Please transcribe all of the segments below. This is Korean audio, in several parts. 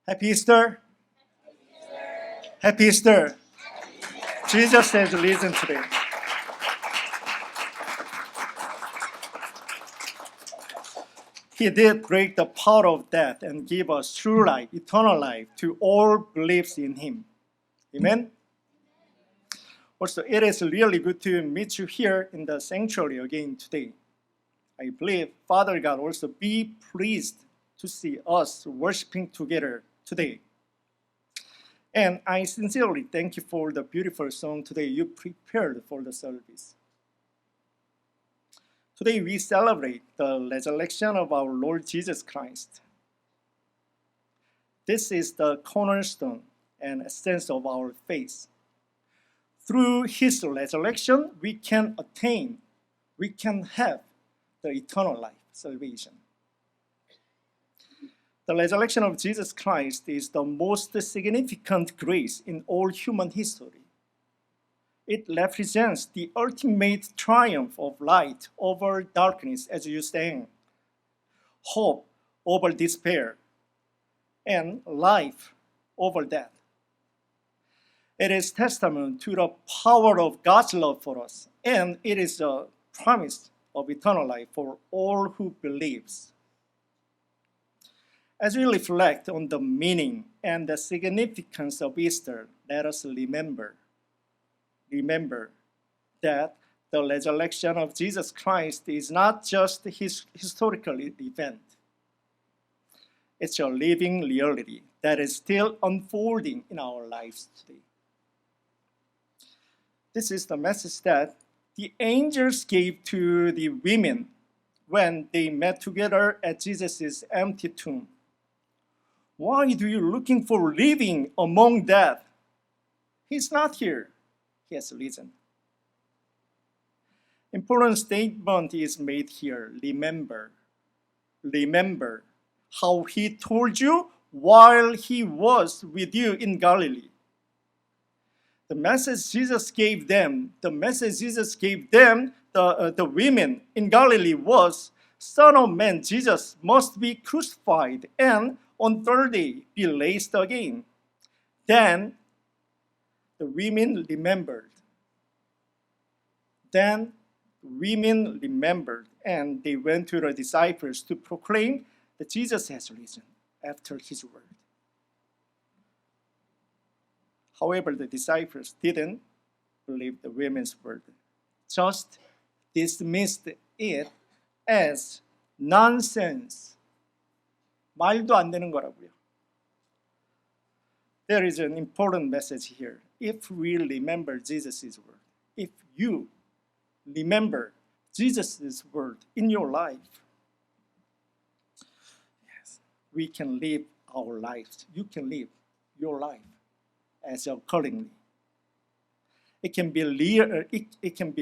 Happy Easter. Happy Easter. Jesus has risen today. He did break the power of death and give us true life, eternal life to all believes in Him. Amen. Also, it is really good to meet you here in the sanctuary again today. I believe Father God also be pleased to see us worshiping together today. And I sincerely thank you for the beautiful song today you prepared for the service. Today we celebrate the resurrection of our Lord Jesus Christ. This is the cornerstone and essence of our faith. Through His resurrection, we can have the eternal life, salvation. The resurrection of Jesus Christ is the most significant grace in all human history. It represents the ultimate triumph of light over darkness, as you sang, hope over despair, and life over death. It is testament to the power of God's love for us, and it is a promise of eternal life for all who believes. As we reflect on the meaning and the significance of Easter, let us remember that the resurrection of Jesus Christ is not just a historical event. It's a living reality that is still unfolding in our lives today. This is the message that the angels gave to the women when they met together at Jesus' empty tomb. Why do you looking for living among dead? He's not here. He has risen. Important statement is made here. Remember how He told you while He was with you in Galilee. The message Jesus gave them, the women in Galilee was, Son of Man, Jesus must be crucified and on third day be raised again. Then the women remembered. And they went to the disciples to proclaim that Jesus has risen after His word. However, the disciples didn't believe the women's word, just dismissed it as nonsense. 말도 안 되는 거라고요. There is an important message here. If we remember Jesus' word, if you remember Jesus' word in your life, yes, we can live our lives. You can live your life as accordingly. It can be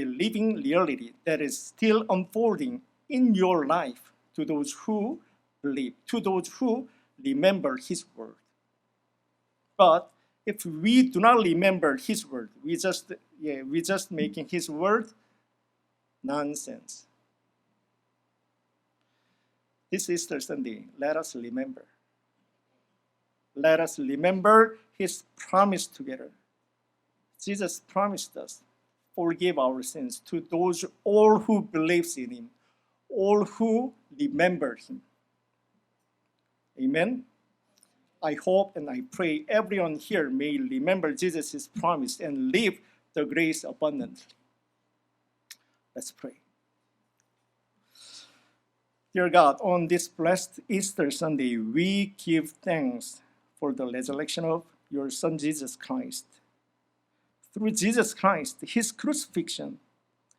living reality that is still unfolding in your life to those who believe, to those who remember His word. But if we do not remember His word, we just making His word nonsense. This Easter Sunday, let us remember. Let us remember His promise together. Jesus promised us, forgive our sins to those all who believes in Him, all who remember Him. Amen. I hope and I pray everyone here may remember Jesus' promise and live the grace abundantly. Let's pray. Dear God, on this blessed Easter Sunday, we give thanks for the resurrection of your Son, Jesus Christ. Through Jesus Christ, His crucifixion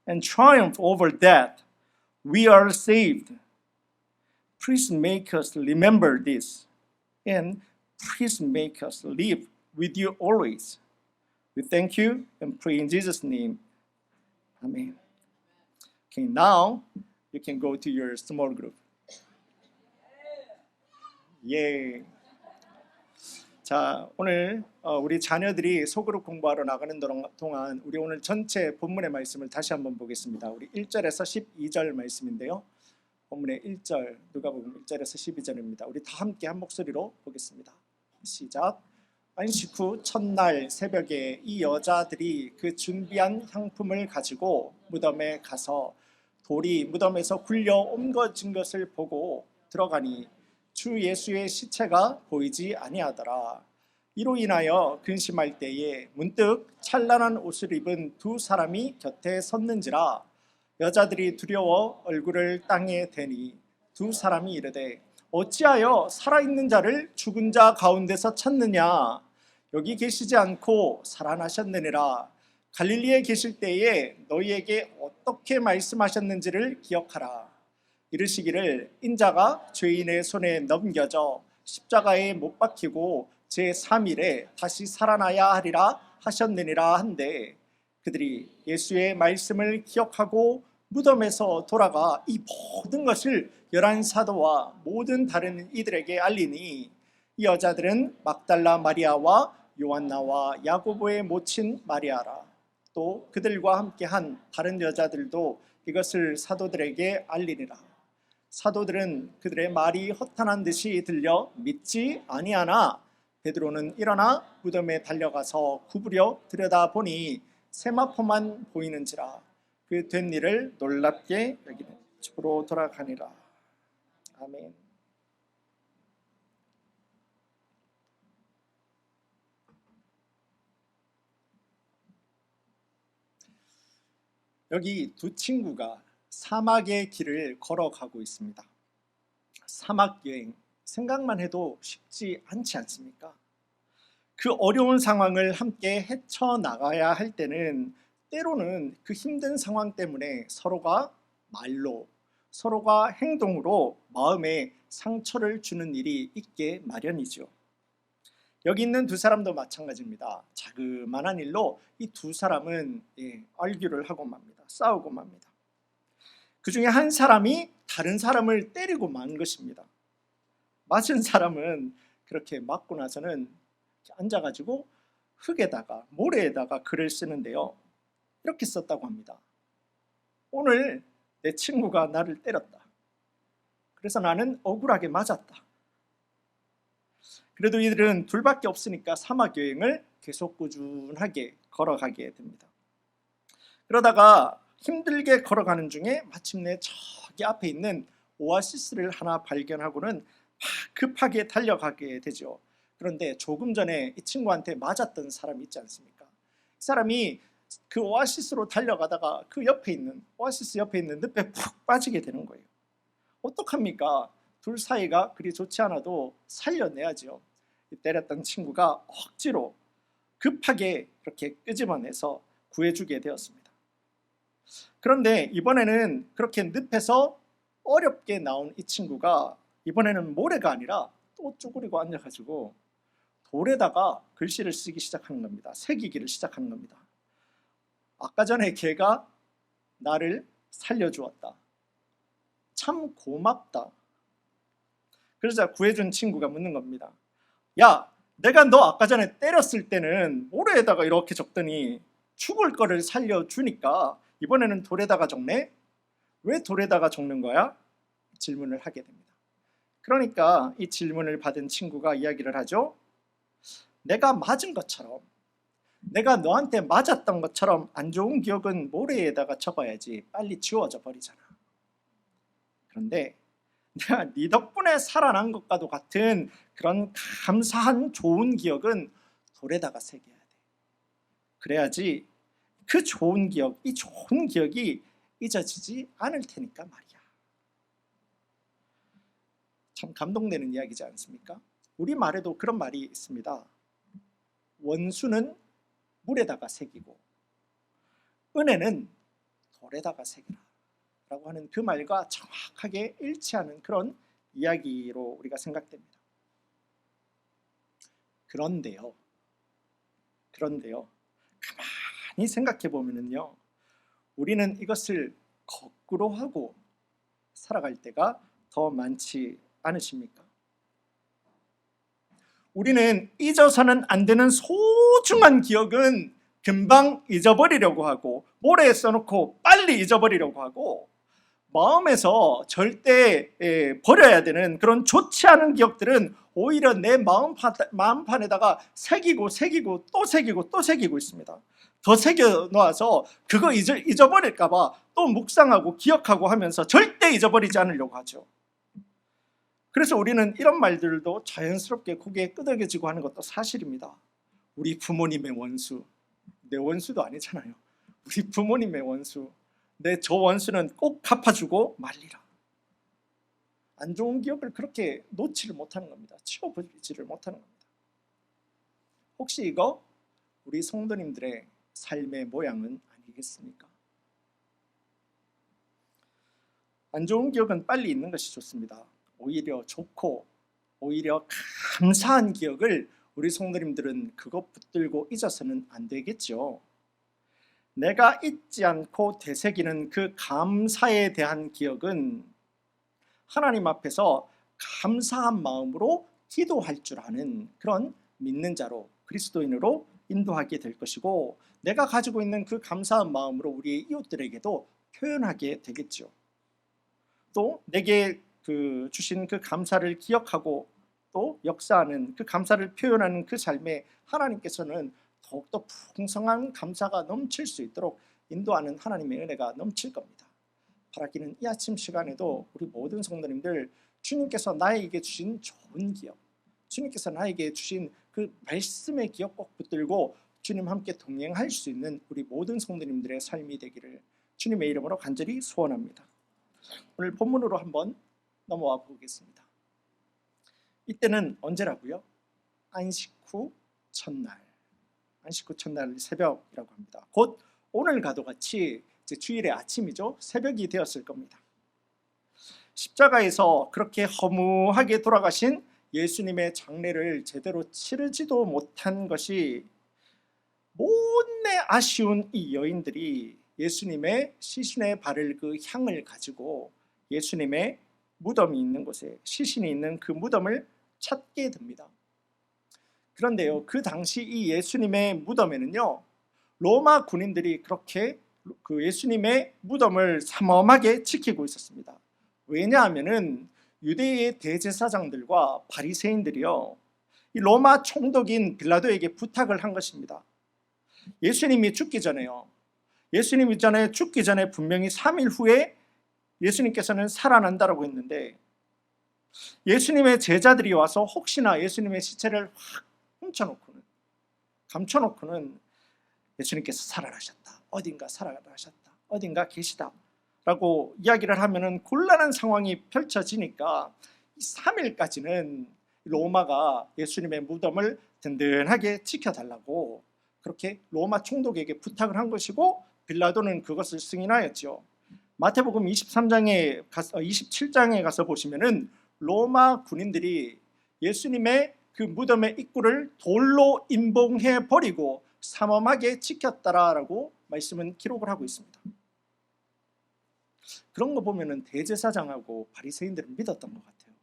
and triumph over death, we are saved. Please make us remember this, and please make us live with you always. We thank you and pray in Jesus' name. Amen. Okay, now you can go to your small group. 예. 자, 오늘 우리 자녀들이 소그룹 공부하러 나가는 동안 우리 오늘 전체 본문의 말씀을 다시 한번 보겠습니다. 우리 1절에서 12절 말씀인데요. 본문의 1절, 누가복음 1절에서 12절입니다. 우리 다 함께 한 목소리로 보겠습니다. 시작. 안식 후 첫날 새벽에 이 여자들이 그 준비한 향품을 가지고 무덤에 가서 돌이 무덤에서 굴려 옮겨진 것을 보고 들어가니 주 예수의 시체가 보이지 아니하더라. 이로 인하여 근심할 때에 문득 찬란한 옷을 입은 두 사람이 곁에 섰는지라. 여자들이 두려워 얼굴을 땅에 대니 두 사람이 이르되 어찌하여 살아있는 자를 죽은 자 가운데서 찾느냐? 여기 계시지 않고 살아나셨느니라. 갈릴리에 계실 때에 너희에게 어떻게 말씀하셨는지를 기억하라. 이르시기를 인자가 죄인의 손에 넘겨져 십자가에 못 박히고 제3일에 다시 살아나야 하리라 하셨느니라 한데, 그들이 예수의 말씀을 기억하고 무덤에서 돌아가 이 모든 것을 11사도와 모든 다른 이들에게 알리니, 이 여자들은 막달라 마리아와 요한나와 야고보의 모친 마리아라. 또 그들과 함께한 다른 여자들도 이것을 사도들에게 알리니라. 사도들은 그들의 말이 허탄한 듯이 들려 믿지 아니하나 베드로는 일어나 무덤에 달려가서 구부려 들여다보니 세마포만 보이는지라. 그 된 일을 놀랍게 여기는 집으로 돌아가니라. 아멘. 여기 두 친구가 사막의 길을 걸어가고 있습니다. 사막 여행, 생각만 해도 쉽지 않지 않습니까? 그 어려운 상황을 함께 헤쳐나가야 할 때는 때로는 그 힘든 상황 때문에 서로가 말로, 서로가 행동으로 마음에 상처를 주는 일이 있게 마련이죠. 여기 있는 두 사람도 마찬가지입니다. 자그마한 일로 이 두 사람은 알기를 하고 맙니다. 싸우고 맙니다. 그 중에 한 사람이 다른 사람을 때리고 만 것입니다. 맞은 사람은 그렇게 맞고 나서는 앉아가지고 흙에다가 모래에다가 글을 쓰는데요, 이렇게 썼다고 합니다. 오늘 내 친구가 나를 때렸다. 그래서 나는 억울하게 맞았다. 그래도 이들은 둘밖에 없으니까 사막 여행을 계속 꾸준하게 걸어가게 됩니다. 그러다가 힘들게 걸어가는 중에 마침내 저기 앞에 있는 오아시스를 하나 발견하고는 급하게 달려가게 되죠. 그런데 조금 전에 이 친구한테 맞았던 사람이 있지 않습니까? 이 사람이 그 오아시스로 달려가다가 그 옆에 있는, 오아시스 옆에 있는 늪에 푹 빠지게 되는 거예요. 어떡합니까? 둘 사이가 그리 좋지 않아도 살려내야죠. 때렸던 친구가 억지로 급하게 그렇게 끄집어내서 구해주게 되었습니다. 그런데 이번에는 그렇게 늪에서 어렵게 나온 이 친구가 이번에는 모래가 아니라 또 쭈그리고 앉아가지고 돌에다가 글씨를 쓰기 시작하는 겁니다. 새기기를 시작하는 겁니다. 아까 전에 걔가 나를 살려주었다. 참 고맙다. 그러자 구해준 친구가 묻는 겁니다. 야, 내가 너 아까 전에 때렸을 때는 모래에다가 이렇게 적더니 죽을 거를 살려주니까 이번에는 돌에다가 적네? 왜 돌에다가 적는 거야? 질문을 하게 됩니다. 그러니까 이 질문을 받은 친구가 이야기를 하죠. 내가 맞은 것처럼, 내가 너한테 맞았던 것처럼 안 좋은 기억은 모래에다가 적어야지 빨리 지워져 버리잖아. 그런데 내가 네 덕분에 살아난 것과도 같은 그런 감사한 좋은 기억은 돌에다가 새겨야 돼. 그래야지 그 좋은 기억, 이 좋은 기억이 잊어지지 않을 테니까 말이야. 참 감동되는 이야기지 않습니까? 우리 말에도 그런 말이 있습니다. 원수는 물에다가 새기고 은혜는 돌에다가 새기라 라고 하는 그 말과 정확하게 일치하는 그런 이야기로 우리가 생각됩니다. 그런데요, 가만히 생각해 보면요, 우리는 이것을 거꾸로 하고 살아갈 때가 더 많지 않으십니까? 우리는 잊어서는 안 되는 소중한 기억은 금방 잊어버리려고 하고 모래에 써놓고 빨리 잊어버리려고 하고, 마음에서 절대 버려야 되는 그런 좋지 않은 기억들은 오히려 내 마음판에다가 새기고 또 새기고 있습니다. 더 새겨 놓아서 그거 잊어버릴까 봐 또 묵상하고 기억하고 하면서 절대 잊어버리지 않으려고 하죠. 그래서 우리는 이런 말들도 자연스럽게 고개에 끄덕여지고 하는 것도 사실입니다. 우리 부모님의 원수, 내 원수도 아니잖아요. 우리 부모님의 원수, 저 원수는 꼭 갚아주고 말리라. 안 좋은 기억을 그렇게 놓지를 못하는 겁니다. 치워버리지를 못하는 겁니다. 혹시 이거 우리 성도님들의 삶의 모양은 아니겠습니까? 안 좋은 기억은 빨리 잊는 것이 좋습니다. 오히려 좋고 오히려 감사한 기억을 우리 성도님들은 그것 붙들고 잊어서는 안 되겠죠. 내가 잊지 않고 되새기는 그 감사에 대한 기억은 하나님 앞에서 감사한 마음으로 기도할 줄 아는 그런 믿는 자로, 그리스도인으로 인도하게 될 것이고, 내가 가지고 있는 그 감사한 마음으로 우리의 이웃들에게도 표현하게 되겠죠. 또 내게 주신 그 감사를 기억하고 또 역사하는, 그 감사를 표현하는 그 삶에 하나님께서는 더욱더 풍성한 감사가 넘칠 수 있도록 인도하는 하나님의 은혜가 넘칠 겁니다. 바라기는 이 아침 시간에도 우리 모든 성도님들, 주님께서 나에게 주신 좋은 기억, 주님께서 나에게 주신 그 말씀의 기억 꼭 붙들고 주님 함께 동행할 수 있는 우리 모든 성도님들의 삶이 되기를 주님의 이름으로 간절히 소원합니다. 오늘 본문으로 한번 넘어와 보겠습니다. 이때는 언제라고요? 안식 후 첫날, 안식 후 첫날 새벽이라고 합니다. 곧 오늘과도 같이 이제 주일의 아침이죠. 새벽이 되었을 겁니다. 십자가에서 그렇게 허무하게 돌아가신 예수님의 장례를 제대로 치르지도 못한 것이 못내 아쉬운 이 여인들이 예수님의 시신에 바를 그 향을 가지고 예수님의 무덤이 있는 곳에, 시신이 있는 그 무덤을 찾게 됩니다. 그런데요, 그 당시 이 예수님의 무덤에는요, 로마 군인들이 그렇게 그 예수님의 무덤을 삼엄하게 지키고 있었습니다. 왜냐하면은 유대의 대제사장들과 바리새인들이요, 이 로마 총독인 빌라도에게 부탁을 한 것입니다. 예수님이 죽기 전에요, 예수님이 죽기 전에 분명히 3일 후에 예수님께서는 살아난다라고 했는데, 예수님의 제자들이 와서 혹시나 예수님의 시체를 확 훔쳐놓고는, 감춰놓고는 예수님께서 살아나셨다, 어딘가 살아나셨다, 어딘가 계시다 라고 이야기를 하면은 곤란한 상황이 펼쳐지니까 3일까지는 로마가 예수님의 무덤을 든든하게 지켜달라고 그렇게 로마 총독에게 부탁을 한 것이고, 빌라도는 그것을 승인하였죠. 마태복음 27장에 가서 보시면은 로마 군인들이 예수님의 그 무덤의 입구를 돌로 임봉해 버리고 삼엄하게 지켰다라고 말씀은 기록을 하고 있습니다. 그런 거 보면은 대제사장하고 바리새인들은 믿었던 것 같아요.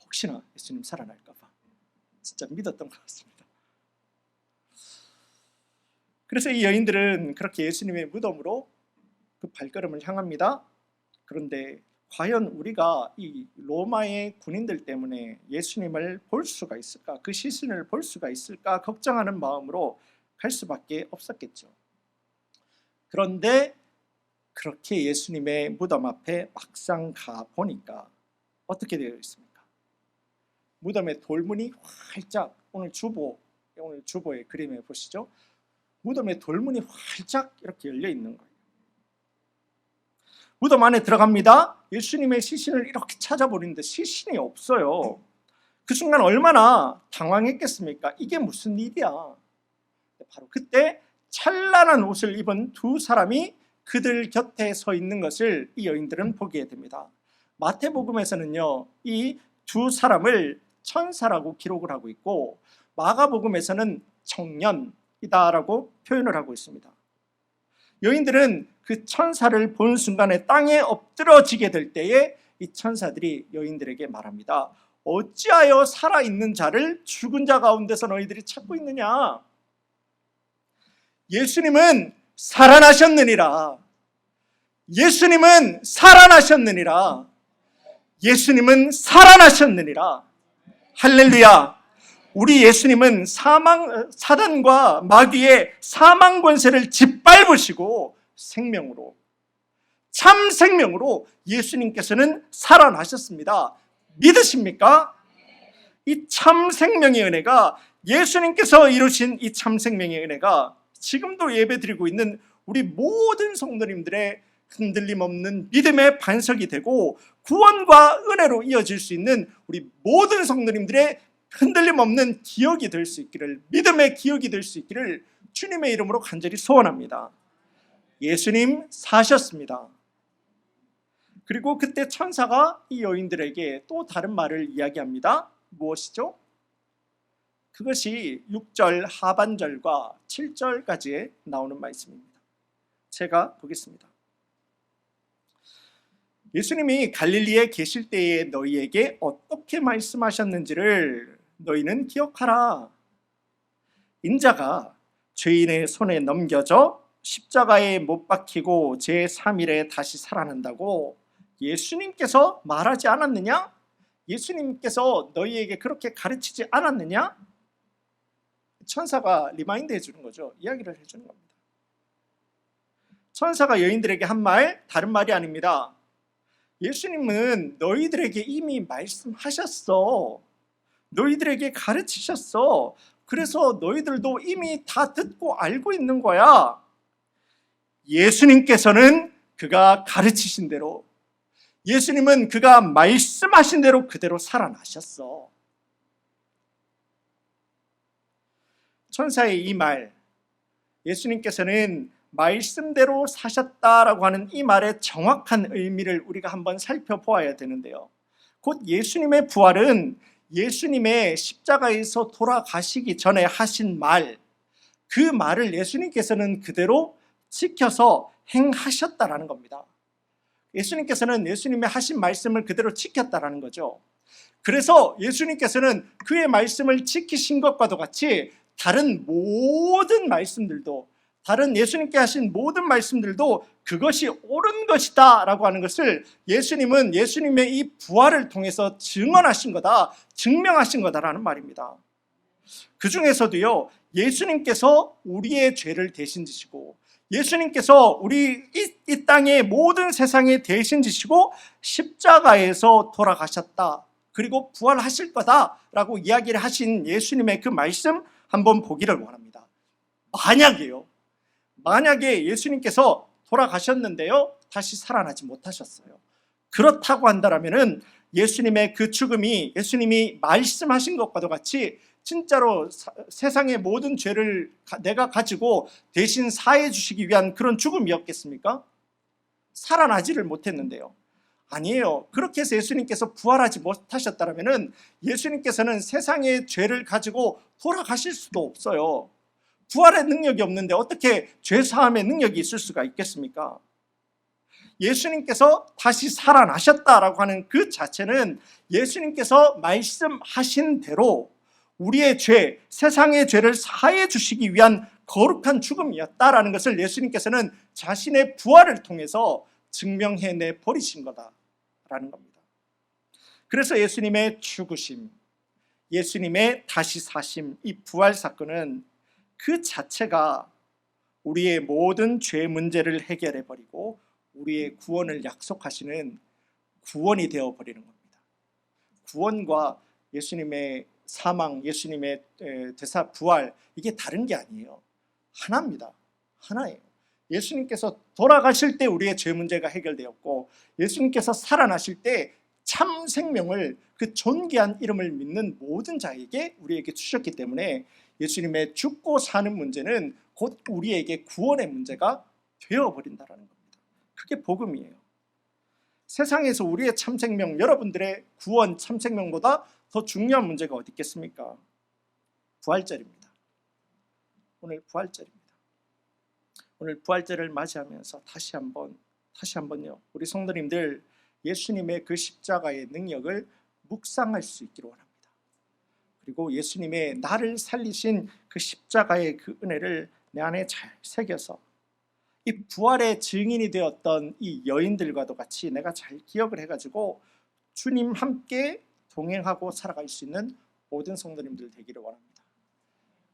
혹시나 예수님 살아날까 봐 진짜 믿었던 것 같습니다. 그래서 이 여인들은 그렇게 예수님의 무덤으로 그 발걸음을 향합니다. 그런데 과연 우리가 이 로마의 군인들 때문에 예수님을 볼 수가 있을까, 그 시신을 볼 수가 있을까 걱정하는 마음으로 갈 수밖에 없었겠죠. 그런데 그렇게 예수님의 무덤 앞에 막상 가 보니까 어떻게 되어 있습니까? 무덤의 돌문이 활짝, 오늘 주보의 그림에 보시죠. 무덤의 돌문이 활짝 이렇게 열려 있는 거예요. 무덤 안에 들어갑니다. 예수님의 시신을 이렇게 찾아보는데 시신이 없어요. 그 순간 얼마나 당황했겠습니까? 이게 무슨 일이야? 바로 그때 찬란한 옷을 입은 두 사람이 그들 곁에 서 있는 것을 이 여인들은 보게 됩니다. 마태복음에서는요, 이 두 사람을 천사라고 기록을 하고 있고, 마가복음에서는 청년이다라고 표현을 하고 있습니다. 여인들은 그 천사를 본 순간에 땅에 엎드러지게 될 때에 이 천사들이 여인들에게 말합니다. 어찌하여 살아있는 자를 죽은 자 가운데서 너희들이 찾고 있느냐? 예수님은 살아나셨느니라. 예수님은 살아나셨느니라. 예수님은 살아나셨느니라. 할렐루야. 우리 예수님은 사단과 마귀의 사망 권세를 짓밟으시고 생명으로, 참 생명으로 예수님께서는 살아나셨습니다. 믿으십니까? 이 참 생명의 은혜가, 예수님께서 이루신 이 참 생명의 은혜가 지금도 예배드리고 있는 우리 모든 성도님들의 흔들림 없는 믿음의 반석이 되고 구원과 은혜로 이어질 수 있는 우리 모든 성도님들의 흔들림 없는 기억이 될 수 있기를, 믿음의 기억이 될 수 있기를 주님의 이름으로 간절히 소원합니다. 예수님 사셨습니다. 그리고 그때 천사가 이 여인들에게 또 다른 말을 이야기합니다. 무엇이죠? 그것이 6절 하반절과 7절까지에 나오는 말씀입니다. 제가 보겠습니다. 예수님이 갈릴리에 계실 때에 너희에게 어떻게 말씀하셨는지를 너희는 기억하라. 인자가 죄인의 손에 넘겨져 십자가에 못 박히고 제3일에 다시 살아난다고 예수님께서 말하지 않았느냐? 예수님께서 너희에게 그렇게 가르치지 않았느냐? 천사가 리마인드 해주는 거죠. 이야기를 해주는 겁니다. 천사가 여인들에게 한 말, 다른 말이 아닙니다. 예수님은 너희들에게 이미 말씀하셨어. 너희들에게 가르치셨어. 그래서 너희들도 이미 다 듣고 알고 있는 거야. 예수님께서는 그가 가르치신 대로, 예수님은 그가 말씀하신 대로 그대로 살아나셨어. 천사의 이 말, 예수님께서는 말씀대로 사셨다라고 하는 이 말의 정확한 의미를 우리가 한번 살펴보아야 되는데요. 곧 예수님의 부활은 예수님의 십자가에서 돌아가시기 전에 하신 말, 그 말을 예수님께서는 그대로 지켜서 행하셨다라는 겁니다. 예수님께서는 예수님의 하신 말씀을 그대로 지켰다라는 거죠. 그래서 예수님께서는 그의 말씀을 지키신 것과도 같이 다른 모든 말씀들도, 다른 예수님께 하신 모든 말씀들도 그것이 옳은 것이다 라고 하는 것을 예수님은 예수님의 이 부활을 통해서 증언하신 거다, 증명하신 거다라는 말입니다. 그 중에서도요, 예수님께서 우리의 죄를 대신 지시고, 예수님께서 우리 이 땅의 모든 세상에 대신 지시고 십자가에서 돌아가셨다, 그리고 부활하실 거다라고 이야기를 하신 예수님의 그 말씀 한번 보기를 원합니다. 만약에 예수님께서 돌아가셨는데요, 다시 살아나지 못하셨어요. 그렇다고 한다면 예수님의 그 죽음이 예수님이 말씀하신 것과도 같이 진짜로 세상의 모든 죄를 내가 가지고 대신 사해 주시기 위한 그런 죽음이었겠습니까? 살아나지를 못했는데요. 아니에요. 그렇게 해서 예수님께서 부활하지 못하셨다면 예수님께서는 세상의 죄를 가지고 돌아가실 수도 없어요. 부활의 능력이 없는데 어떻게 죄사함의 능력이 있을 수가 있겠습니까? 예수님께서 다시 살아나셨다라고 하는 그 자체는 예수님께서 말씀하신 대로 우리의 죄, 세상의 죄를 사해 주시기 위한 거룩한 죽음이었다라는 것을 예수님께서는 자신의 부활을 통해서 증명해내 버리신 거다라는 겁니다. 그래서 예수님의 죽으심, 예수님의 다시 사심, 이 부활 사건은 그 자체가 우리의 모든 죄 문제를 해결해 버리고 우리의 구원을 약속하시는 구원이 되어 버리는 겁니다. 구원과 예수님의 사망, 예수님의 대사 부활, 이게 다른 게 아니에요. 하나입니다. 하나예요. 예수님께서 돌아가실 때 우리의 죄 문제가 해결되었고, 예수님께서 살아나실 때 참 생명을, 그 존귀한 이름을 믿는 모든 자에게 우리에게 주셨기 때문에 예수님의 죽고 사는 문제는 곧 우리에게 구원의 문제가 되어버린다는 겁니다. 그게 복음이에요. 세상에서 우리의 참 생명, 여러분들의 구원, 참 생명보다 더 중요한 문제가 어디 있겠습니까? 부활절입니다. 오늘 부활절입니다. 오늘 부활절을 맞이하면서 다시 한번요, 우리 성도님들 예수님의 그 십자가의 능력을 묵상할 수 있기를 원합니다. 그리고 예수님의 나를 살리신 그 십자가의 그 은혜를 내 안에 잘 새겨서 이 부활의 증인이 되었던 이 여인들과도 같이 내가 잘 기억을 해가지고 주님 함께 동행하고 살아갈 수 있는 모든 성도님들 되기를 원합니다.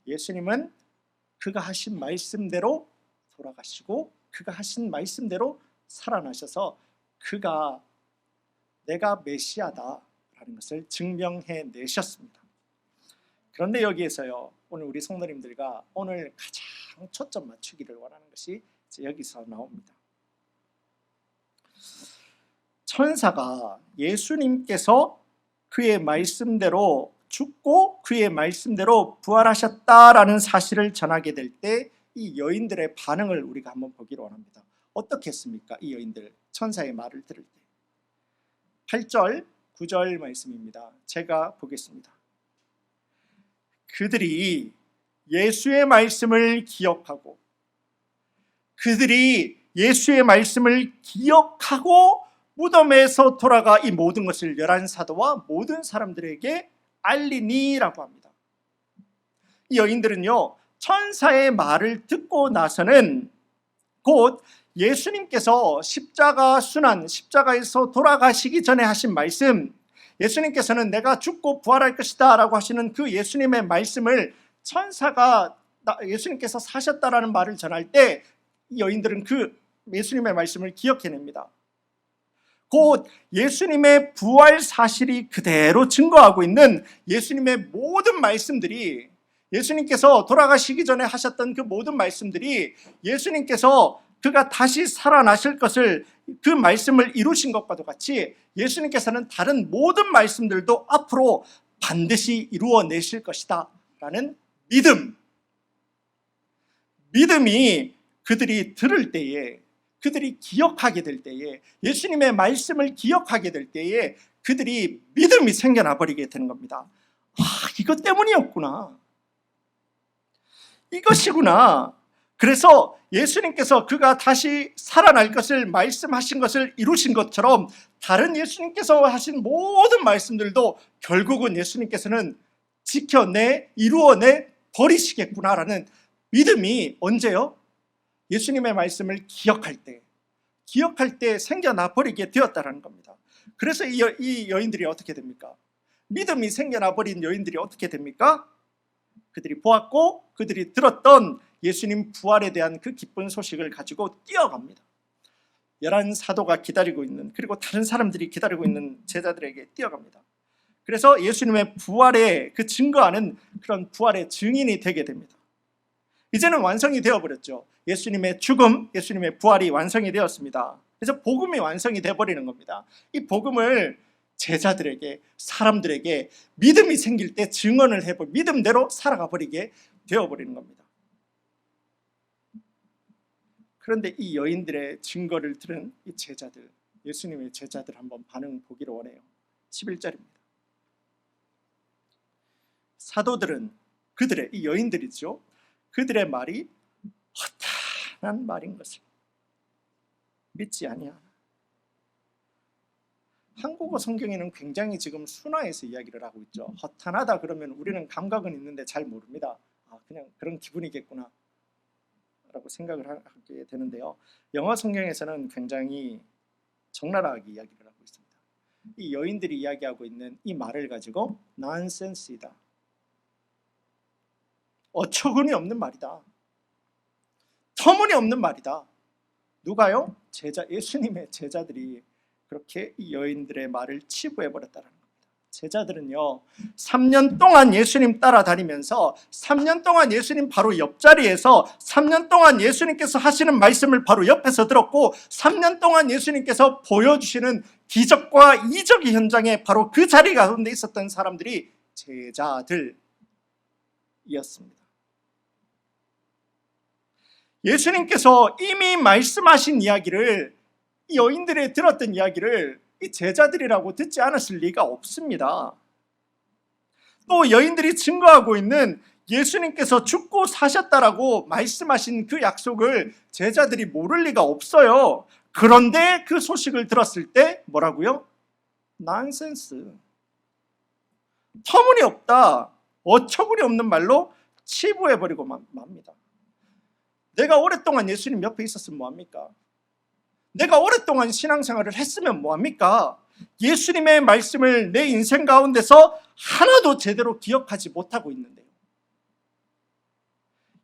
예수님은 그가 하신 말씀대로 돌아가시고 그가 하신 말씀대로 살아나셔서 그가 내가 메시아다라는 것을 증명해 내셨습니다. 그런데 여기에서요, 오늘 우리 성도님들과 오늘 가장 초점 맞추기를 원하는 것이 여기서 나옵니다. 천사가 예수님께서 그의 말씀대로 죽고 그의 말씀대로 부활하셨다라는 사실을 전하게 될 때 이 여인들의 반응을 우리가 한번 보기를 원합니다. 어떻게 했습니까? 이 여인들 천사의 말을 들을 때 8절 9절 말씀입니다. 제가 보겠습니다. 그들이 예수의 말씀을 기억하고 무덤에서 돌아가 이 모든 것을 열한 사도와 모든 사람들에게 알리니라고 합니다. 이 여인들은요, 천사의 말을 듣고 나서는 곧 예수님께서 십자가에서 돌아가시기 전에 하신 말씀, 예수님께서는 내가 죽고 부활할 것이다 라고 하시는 그 예수님의 말씀을 천사가 예수님께서 사셨다라는 말을 전할 때 이 여인들은 그 예수님의 말씀을 기억해냅니다. 곧 예수님의 부활 사실이 그대로 증거하고 있는 예수님의 모든 말씀들이, 예수님께서 돌아가시기 전에 하셨던 그 모든 말씀들이 예수님께서 그가 다시 살아나실 것을, 그 말씀을 이루신 것과도 같이 예수님께서는 다른 모든 말씀들도 앞으로 반드시 이루어내실 것이다 라는 믿음이 그들이 들을 때에, 그들이 기억하게 될 때에, 예수님의 말씀을 기억하게 될 때에 그들이 믿음이 생겨나 버리게 되는 겁니다. 이것 때문이었구나, 이것이구나. 그래서 예수님께서 그가 다시 살아날 것을 말씀하신 것을 이루신 것처럼 다른 예수님께서 하신 모든 말씀들도 결국은 예수님께서는 지켜내, 이루어내 버리시겠구나라는 믿음이 언제요? 예수님의 말씀을 기억할 때 생겨나 버리게 되었다는 겁니다. 그래서 이 여인들이 어떻게 됩니까? 믿음이 생겨나 버린 여인들이 어떻게 됩니까? 그들이 보았고 그들이 들었던 예수님 부활에 대한 그 기쁜 소식을 가지고 뛰어갑니다. 11사도가 기다리고 있는, 그리고 다른 사람들이 기다리고 있는 제자들에게 뛰어갑니다. 그래서 예수님의 부활에 그 증거하는 그런 부활의 증인이 되게 됩니다. 이제는 완성이 되어버렸죠. 예수님의 죽음, 예수님의 부활이 완성이 되었습니다. 그래서 복음이 완성이 되어버리는 겁니다. 이 복음을 제자들에게, 사람들에게 믿음이 생길 때 증언을 해버리고 믿음대로 살아가 버리게 되어버리는 겁니다. 그런데 이 여인들의 증거를 들은 이 제자들, 예수님의 제자들 한번 반응 보기를 원해요. 11절입니다. 사도들은, 그들의, 이 여인들이죠, 그들의 말이 허탄한 말인 것을 믿지 아니하나. 한국어 성경에는 굉장히 지금 순화해서 이야기를 하고 있죠. 허탄하다 그러면 우리는 감각은 있는데 잘 모릅니다. 그냥 그런 기분이겠구나 라고 생각을 하게 되는데요, 영어 성경에서는 굉장히 적나라하게 이야기를 하고 있습니다. 이 여인들이 이야기하고 있는 이 말을 가지고 nonsense이다, 어처구니 없는 말이다, 터무니없는 말이다. 누가요? 예수님의 제자들이 그렇게 이 여인들의 말을 치부해버렸다는 겁니다. 제자들은요, 3년 동안 예수님 따라다니면서 3년 동안 예수님 바로 옆자리에서 3년 동안 예수님께서 하시는 말씀을 바로 옆에서 들었고 3년 동안 예수님께서 보여주시는 기적과 이적의 현장에 바로 그 자리 가운데 있었던 사람들이 제자들이었습니다. 예수님께서 이미 말씀하신 이야기를, 이 여인들이 들었던 이야기를 이 제자들이라고 듣지 않았을 리가 없습니다. 또 여인들이 증거하고 있는 예수님께서 죽고 사셨다라고 말씀하신 그 약속을 제자들이 모를 리가 없어요. 그런데 그 소식을 들었을 때 뭐라고요? 난센스, 터무니없다, 어처구니 없는 말로 치부해버리고 맙니다. 내가 오랫동안 예수님 옆에 있었으면 뭐합니까? 내가 오랫동안 신앙생활을 했으면 뭐합니까? 예수님의 말씀을 내 인생 가운데서 하나도 제대로 기억하지 못하고 있는데요.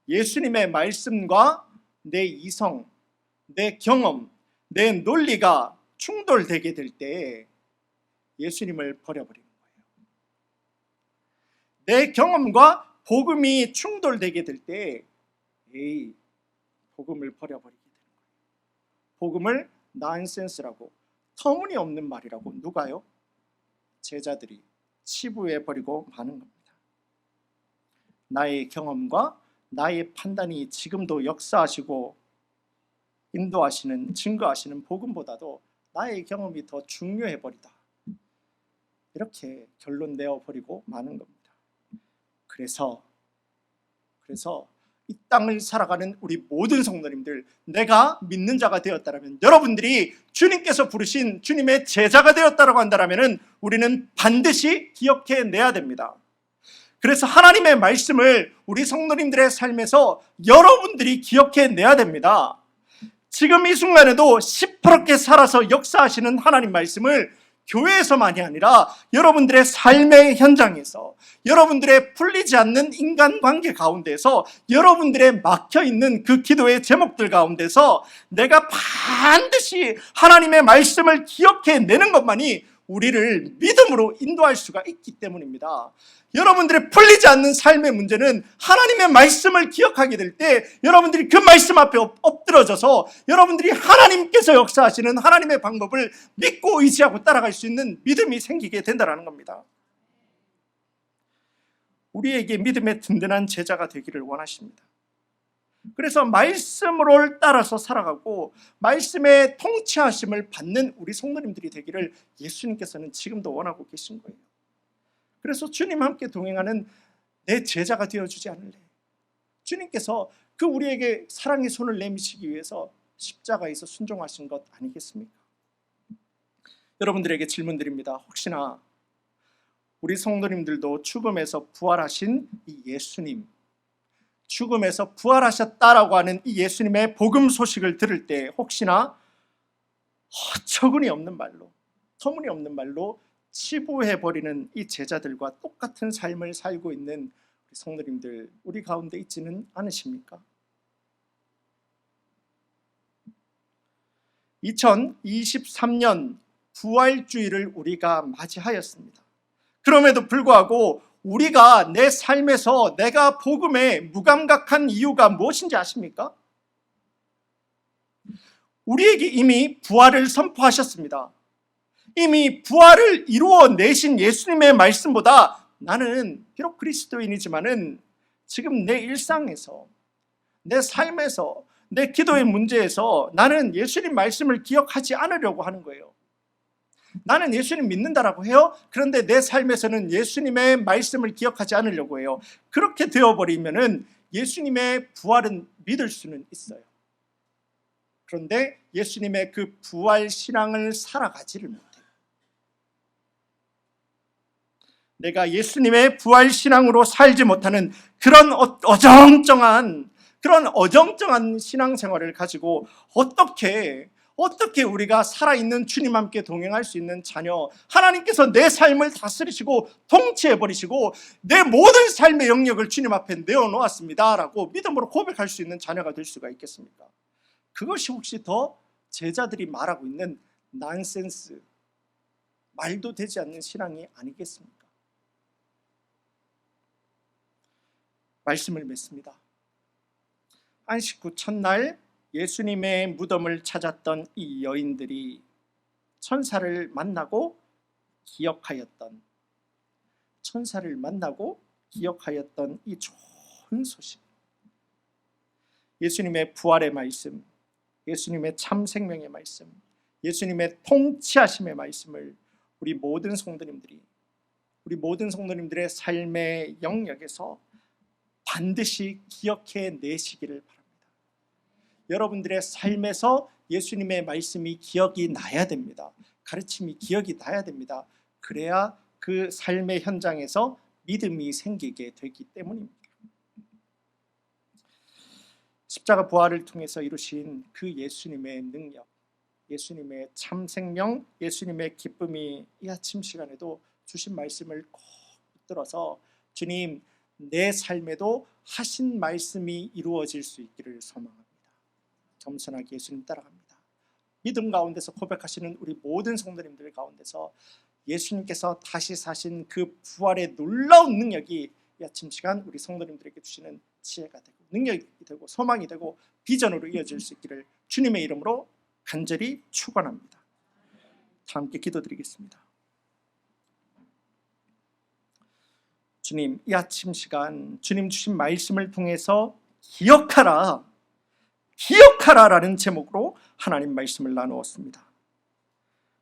예수님의 말씀과 내 이성, 내 경험, 내 논리가 충돌되게 될 때 예수님을 버려버리는 거예요. 내 경험과 복음이 충돌되게 될 때 복음을 버려버리게 되는 거예요. 복음을 난센스라고, 터무니없는 말이라고 누가요? 제자들이 치부해버리고 마는 겁니다. 나의 경험과 나의 판단이 지금도 역사하시고 인도하시는, 증거하시는 복음보다도 나의 경험이 더 중요해버리다, 이렇게 결론 내어버리고 마는 겁니다. 그래서 이 땅을 살아가는 우리 모든 성도님들, 내가 믿는 자가 되었다면, 여러분들이 주님께서 부르신 주님의 제자가 되었다고 한다면 우리는 반드시 기억해내야 됩니다. 그래서 하나님의 말씀을 우리 성도님들의 삶에서 여러분들이 기억해내야 됩니다. 지금 이 순간에도 시퍼렇게 살아서 역사하시는 하나님 말씀을 교회에서만이 아니라 여러분들의 삶의 현장에서, 여러분들의 풀리지 않는 인간관계 가운데서, 여러분들의 막혀있는 그 기도의 제목들 가운데서 내가 반드시 하나님의 말씀을 기억해내는 것만이 우리를 믿음으로 인도할 수가 있기 때문입니다. 여러분들의 풀리지 않는 삶의 문제는 하나님의 말씀을 기억하게 될 때 여러분들이 그 말씀 앞에 엎드러져서 여러분들이 하나님께서 역사하시는 하나님의 방법을 믿고 의지하고 따라갈 수 있는 믿음이 생기게 된다는 겁니다. 우리에게 믿음의 든든한 제자가 되기를 원하십니다. 그래서 말씀으로 따라서 살아가고 말씀의 통치하심을 받는 우리 성도님들이 되기를 예수님께서는 지금도 원하고 계신 거예요. 그래서 주님 함께 동행하는 내 제자가 되어주지 않을래? 주님께서 그 우리에게 사랑의 손을 내미시기 위해서 십자가에서 순종하신 것 아니겠습니까? 여러분들에게 질문 드립니다. 혹시나 우리 성도님들도 죽음에서 부활하신 이 예수님, 죽음에서 부활하셨다라고 하는 이 예수님의 복음 소식을 들을 때 혹시나 어처구니 없는 말로, 터무니없는 말로 치부해버리는 이 제자들과 똑같은 삶을 살고 있는 우리 성도님들, 우리 가운데 있지는 않으십니까? 2023년 부활주의를 우리가 맞이하였습니다. 그럼에도 불구하고 우리가 내 삶에서 내가 복음에 무감각한 이유가 무엇인지 아십니까? 우리에게 이미 부활을 선포하셨습니다. 이미 부활을 이루어내신 예수님의 말씀보다 나는 비록 그리스도인이지만은 지금 내 일상에서, 내 삶에서, 내 기도의 문제에서 나는 예수님 말씀을 기억하지 않으려고 하는 거예요. 나는 예수님 믿는다라고 해요. 그런데 내 삶에서는 예수님의 말씀을 기억하지 않으려고 해요. 그렇게 되어버리면은 예수님의 부활은 믿을 수는 있어요. 그런데 예수님의 그 부활 신앙을 살아가지를 못해요. 내가 예수님의 부활 신앙으로 살지 못하는 그런 어정쩡한 신앙생활을 가지고 어떻게 우리가 살아있는 주님 함께 동행할 수 있는 자녀, 하나님께서 내 삶을 다스리시고 통치해버리시고 내 모든 삶의 영역을 주님 앞에 내어놓았습니다 라고 믿음으로 고백할 수 있는 자녀가 될 수가 있겠습니까? 그것이 혹시 더 제자들이 말하고 있는 난센스, 말도 되지 않는 신앙이 아니겠습니까? 말씀을 맺습니다. 안식 후 첫날 예수님의 무덤을 찾았던 이 여인들이 천사를 만나고 기억하였던 이 좋은 소식, 예수님의 부활의 말씀, 예수님의 참 생명의 말씀, 예수님의 통치하심의 말씀을 우리 모든 성도님들의 삶의 영역에서 반드시 기억해 내시기를 바랍니다. 여러분들의 삶에서 예수님의 말씀이 기억이 나야 됩니다. 가르침이 기억이 나야 됩니다. 그래야 그 삶의 현장에서 믿음이 생기게 되기 때문입니다. 십자가 부활을 통해서 이루신 그 예수님의 능력, 예수님의 참 생명, 예수님의 기쁨이 이 아침 시간에도 주신 말씀을 꼭 붙들어서 주님, 내 삶에도 하신 말씀이 이루어질 수 있기를 소망합니다. 겸손하게 예수님 따라갑니다. 믿음 가운데서 고백하시는 우리 모든 성도님들 가운데서 예수님께서 다시 사신 그 부활의 놀라운 능력이 이 아침 시간 우리 성도님들에게 주시는 지혜가 되고 능력이 되고 소망이 되고 비전으로 이어질 수 있기를 주님의 이름으로 간절히 축원합니다. 다 함께 기도드리겠습니다. 주님, 이 아침 시간 주님 주신 말씀을 통해서 기억하라 라는 제목으로 하나님 말씀을 나누었습니다.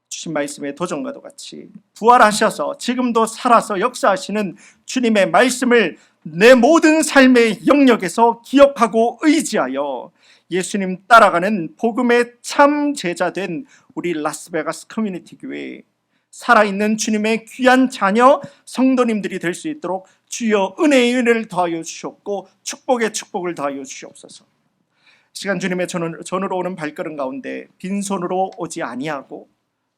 주신 말씀의 도전과도 같이 부활하셔서 지금도 살아서 역사하시는 주님의 말씀을 내 모든 삶의 영역에서 기억하고 의지하여 예수님 따라가는 복음의 참 제자된 우리 라스베가스 커뮤니티 교회 살아있는 주님의 귀한 자녀 성도님들이 될 수 있도록 주여 은혜의 은혜를 더하여 주시옵고 축복의 축복을 더하여 주시옵소서. 시간 주님의 전으로 오는 발걸음 가운데 빈손으로 오지 아니하고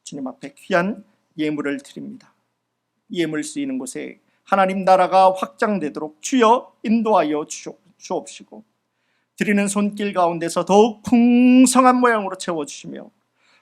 주님 앞에 귀한 예물을 드립니다. 예물 쓰이는 곳에 하나님 나라가 확장되도록 주여 인도하여 주옵시고 드리는 손길 가운데서 더욱 풍성한 모양으로 채워주시며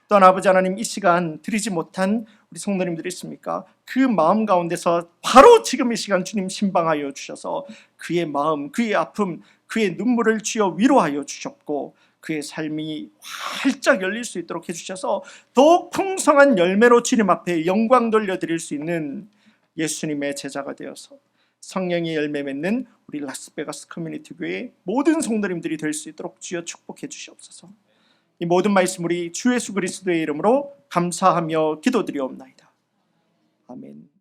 또한 아버지 하나님, 이 시간 드리지 못한 우리 성도님들이 있습니까? 그 마음 가운데서 바로 지금 이 시간 주님 신방하여 주셔서 그의 마음, 그의 아픔, 그의 눈물을 주여 위로하여 주셨고 그의 삶이 활짝 열릴 수 있도록 해주셔서 더욱 풍성한 열매로 주님 앞에 영광 돌려드릴 수 있는 예수님의 제자가 되어서 성령의 열매 맺는 우리 라스베가스 커뮤니티 교회 모든 성도님들이 될 수 있도록 주여 축복해 주시옵소서. 이 모든 말씀 우리 주 예수 그리스도의 이름으로 감사하며 기도드리옵나이다. 아멘.